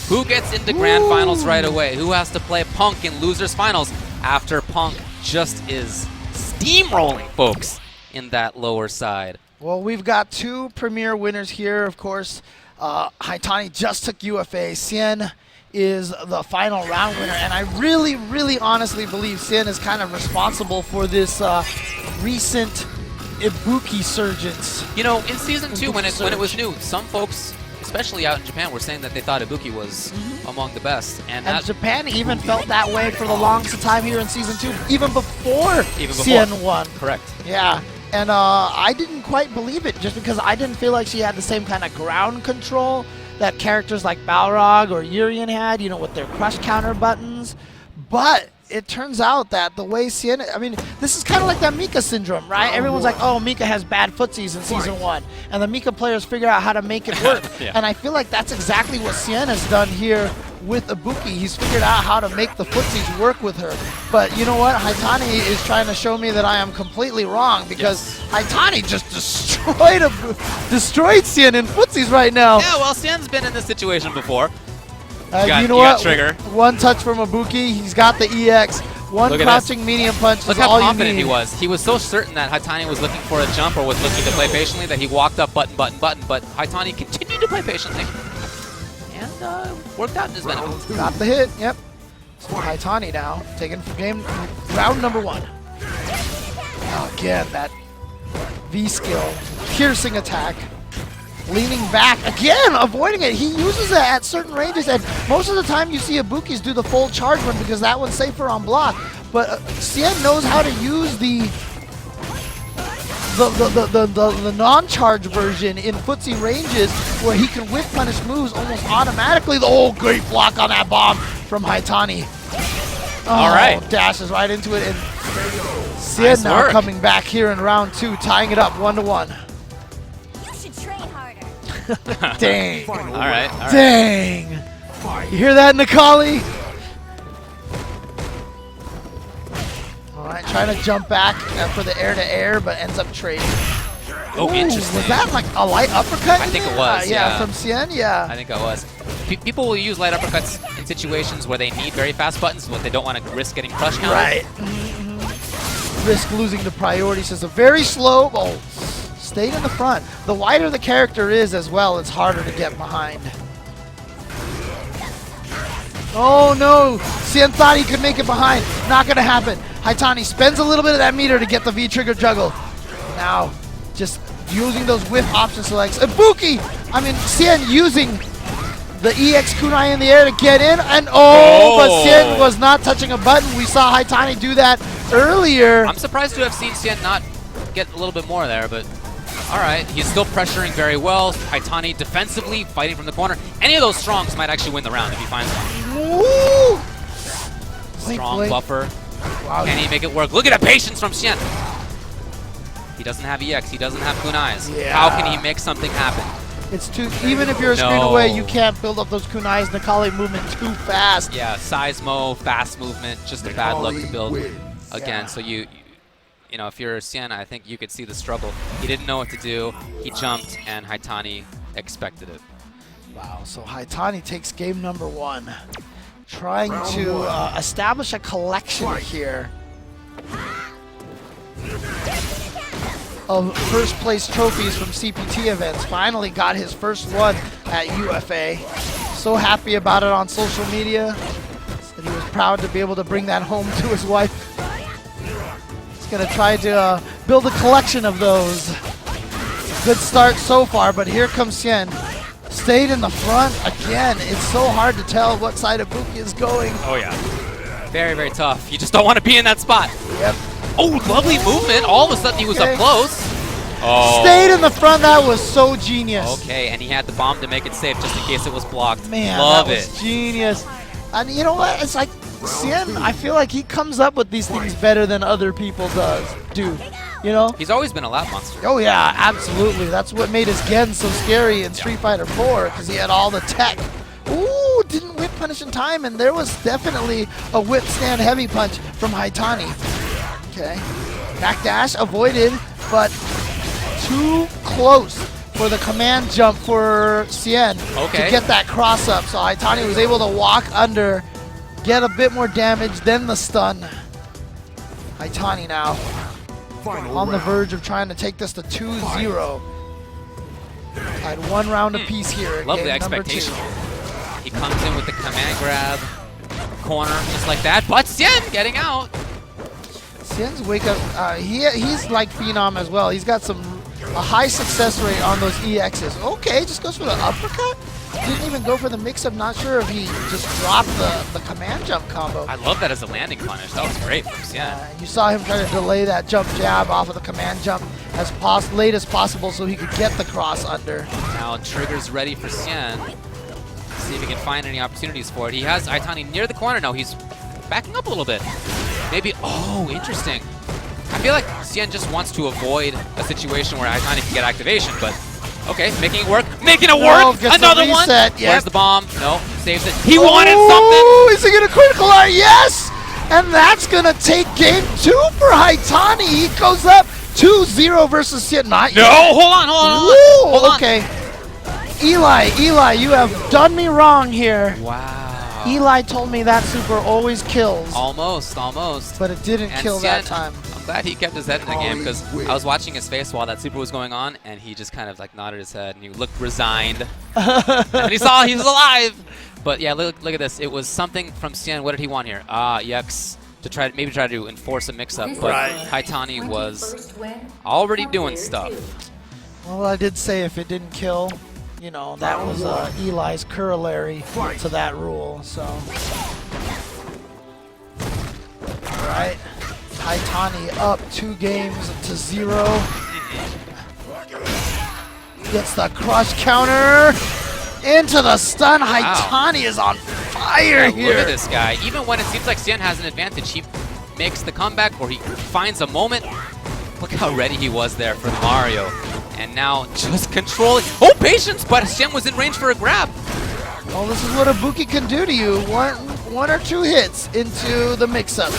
Who gets into Grand Finals right away? Who has to play Punk in Losers Finals after Punk just is steamrolling folks in that lower side? Well, we've got two premier winners here, of course. Haitani just took UFA. Xian is the final round winner, and I really, really honestly believe Xian is kind of responsible for this recent Ibuki surgence. You know, in Season 2, when it was new, some folks, especially out in Japan, were saying that they thought Ibuki was among the best. And Japan even felt that way for the longest time here in Season 2, even before Xian won. Correct. Yeah. And I didn't quite believe it just because I didn't feel like she had the same kind of ground control that characters like Balrog or Urien had, you know, with their crush counter buttons. But it turns out that the way Xian, I mean, this is kind of like that Mika syndrome, right? Everyone's like, oh, Mika has bad footsies in Season 1. And the Mika players figure out how to make it work. Yeah. And I feel like that's exactly what Xian has done here with Ibuki. He's figured out how to make the footsies work with her. But you know what? Haitani is trying to show me that I am completely wrong because Haitani just destroyed Xian in footsies right now. Yeah, well, Xian's been in this situation before. You know what? Trigger. One touch from Ibuki. He's got the EX. One crouching medium punch Look is how all you confident need. he was. He was so certain that Haitani was looking for a jump or was looking to play patiently that he walked up button, button, button. But Haitani continued to play patiently and worked out in his benefit. Got the hit. Yep. So Haitani now taking round number 1. Again, that V skill, piercing attack. Leaning back, again, avoiding it. He uses it at certain ranges, and most of the time you see Ibukis do the full charge one because that one's safer on block. But Xian knows how to use the non-charge version in footsie ranges where he can whiff punish moves almost automatically. Oh, great block on that bomb from Haitani. Oh, all right. Dashes right into it, and Xian now coming back here in round 2, tying it up 1-1. Dang. All right. Dang. You hear that, Nikali? All right, trying to jump back for the air-to-air, but ends up trading. Oh, interesting. Was that like a light uppercut? I think it was, yeah. From Xian, yeah. I think it was. People will use light uppercuts in situations where they need very fast buttons, but they don't want to risk getting crush counted. Right. Risk losing the priority. So it's a very slow. Oh, stayed in the front. The wider the character is as well, it's harder to get behind. Oh no! Xian thought he could make it behind. Not gonna happen. Haitani spends a little bit of that meter to get the V-trigger juggle. Now, just using those whiff option selects. Ibuki! I mean, Xian using the EX kunai in the air to get in, and but Xian was not touching a button. We saw Haitani do that earlier. I'm surprised to have seen Xian not get a little bit more there, but all right. He's still pressuring very well. Haitani defensively fighting from the corner. Any of those strongs might actually win the round if he finds one. Woo! Strong buffer. Wow. Can he make it work? Look at the patience from Xian. He doesn't have EX. He doesn't have kunais. Yeah. How can he make something happen? It's too, even if you're a screen away, you can't build up those kunais Nikali movement too fast. Yeah, Seismo, fast movement, just a bad luck to build again. So you know, if you're Xian, I think you could see the struggle. He didn't know what to do. He jumped, and Haitani expected it. Wow, so Haitani takes game number 1. Trying to establish a collection here of first place trophies from CPT events. Finally got his first one at UFA. So happy about it on social media. Said he was proud to be able to bring that home to his wife. He's gonna try to build a collection of those. Good start so far, but here comes Xian. Stayed in the front again. It's so hard to tell what side Ibuki is going. Oh yeah, very, very tough. You just don't want to be in that spot. Yep. Oh, lovely movement. All of a sudden he was up close. Oh. Stayed in the front. That was so genius. Okay, and he had the bomb to make it safe just in case it was blocked. Man, Love that was genius. And you know what? It's like Xian, I feel like he comes up with these things better than other people do. You know? He's always been a lap monster. Oh yeah, absolutely. That's what made his Gen so scary in Street Fighter 4, because he had all the tech. Ooh, didn't whip punish in time, and there was definitely a whip stand heavy punch from Haitani. Okay. Backdash avoided, but too close. for the command jump for Xian to get that cross up. So Haitani was able to walk under, get a bit more damage, then the stun. Haitani now on the verge of trying to take this to 2-0. Had 1 round apiece here. Love the expectation. He comes in with the command grab, corner, just like that. But Xian getting out. Xian's wake up, he's like Phenom as well. He's got a high success rate on those EXs. Okay, just goes for the uppercut. Didn't even go for the mix-up. Not sure if he just dropped the command jump combo. I love that as a landing punish. That was great from Xian. You saw him try to delay that jump jab off of the command jump as late as possible so he could get the cross under. Now trigger's ready for Xian. See if he can find any opportunities for it. He has Haitani near the corner. No, he's backing up a little bit. Maybe, oh, interesting. I feel like Xian just wants to avoid a situation where Haitani can get activation, but okay, making it work. Making it work! Another one! Yep. Where's the bomb? No, saves it. He wanted something! Is he going to critical art? Yes! And that's going to take game 2 for Haitani. He goes up 2-0 versus Xian. Not yet. No, hold on. Okay. Eli, you have done me wrong here. Wow. Eli told me that super always kills. Almost. But it didn't kill Xian, that time. I'm glad he kept his head in the game because I was watching his face while that super was going on, and he just kind of like nodded his head and he looked resigned. And he saw he was alive. But yeah, look at this. It was something from Xian. What did he want here? EX to maybe try to enforce a mix-up, but Haitani was already doing stuff. Well, I did say if it didn't kill, you know, that was Eli's corollary to that rule, so. Alright, Haitani up 2 games to 0. Gets the crush counter into the stun. Haitani is on fire here. Look at this guy. Even when it seems like Xian has an advantage, he makes the comeback or he finds a moment. Look how ready he was there for Mario. And now just controlling. Oh, patience! But Xian was in range for a grab. Well, this is what Ibuki can do to you. One or 2 hits into the mix-up.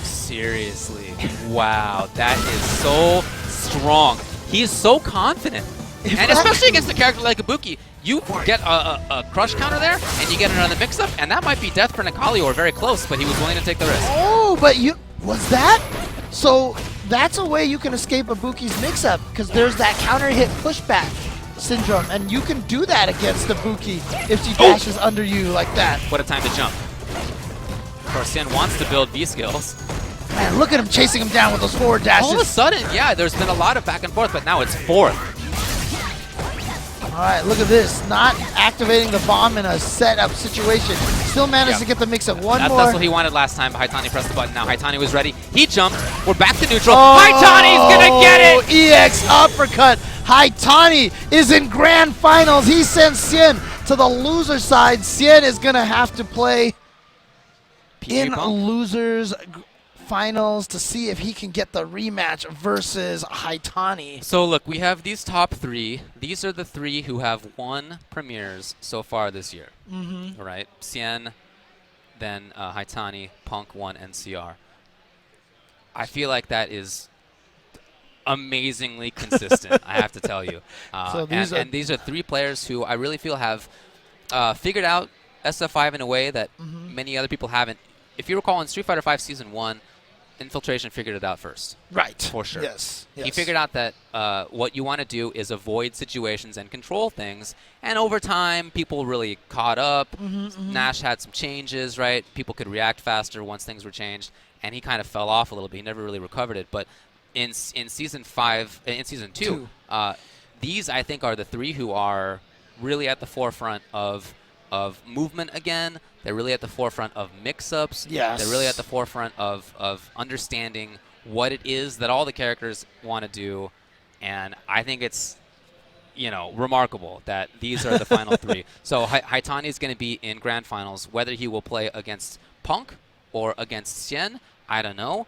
Seriously. Wow, that is so strong. He is so confident. And especially against a character like Ibuki, you get a crush counter there, and you get another mix-up, and that might be death for Necalli or very close, but he was willing to take the risk. Oh, but was that? So that's a way you can escape Ibuki's mix-up, because there's that counter hit pushback syndrome, and you can do that against Ibuki if she dashes under you like that. What a time to jump. Of course, Xian wants to build V skills. Man, look at him chasing him down with those forward dashes. All of a sudden, yeah, there's been a lot of back and forth, but now it's 4th. All right, look at this. Not activating the bomb in a setup situation. Still managed to get the mix-up. That's what he wanted last time, but Haitani pressed the button. Now Haitani was ready. He jumped. We're back to neutral. Haitani's going to get it! EX uppercut. Haitani is in grand finals. He sends Xian to the loser side. Xian is going to have to play in losers finals to see if he can get the rematch versus Haitani. So look, we have these top 3. These are the 3 who have won premieres so far this year. All right, Xian, then Haitani, Punk won NCR. I feel like that is amazingly consistent, I have to tell you. And these are 3 players who I really feel have figured out SF5 in a way that many other people haven't. If you recall, in Street Fighter V Season 1, Infiltration figured it out first. Right. For sure. Yes. He figured out that what you want to do is avoid situations and control things. And over time, people really caught up. Nash had some changes, right? People could react faster once things were changed. And he kind of fell off a little bit. He never really recovered it. But in Season 2, these, I think, are the 3 who are really at the forefront of movement again. They're really at the forefront of mix-ups. Yes. They're really at the forefront of understanding what it is that all the characters want to do. And I think it's, remarkable that these are the final 3. So Haitani is going to be in grand finals. Whether he will play against Punk or against Xian, I don't know.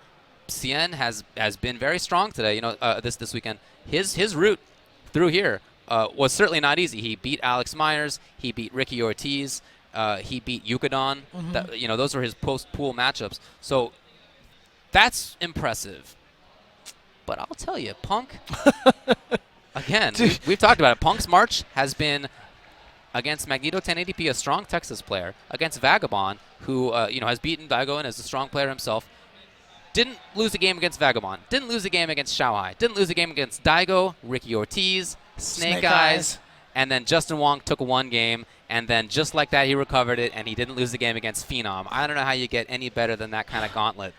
Xian has been very strong today. This weekend. His route through here was certainly not easy. He beat Alex Myers. He beat Ricky Ortiz. He beat Yukadon. Those are his post-pool matchups. So that's impressive. But I'll tell you, Punk, Again, we've talked about it. Punk's March has been against Magneto 1080p, a strong Texas player, against Vagabond, who has beaten Daigo and is a strong player himself. Didn't lose a game against Vagabond. Didn't lose a game against Xiaohai. Didn't lose a game against Daigo, Ricky Ortiz, Snake Eyes. And then Justin Wong took one game, and then just like that, he recovered it, and he didn't lose the game against Phenom. I don't know how you get any better than that kind of gauntlet.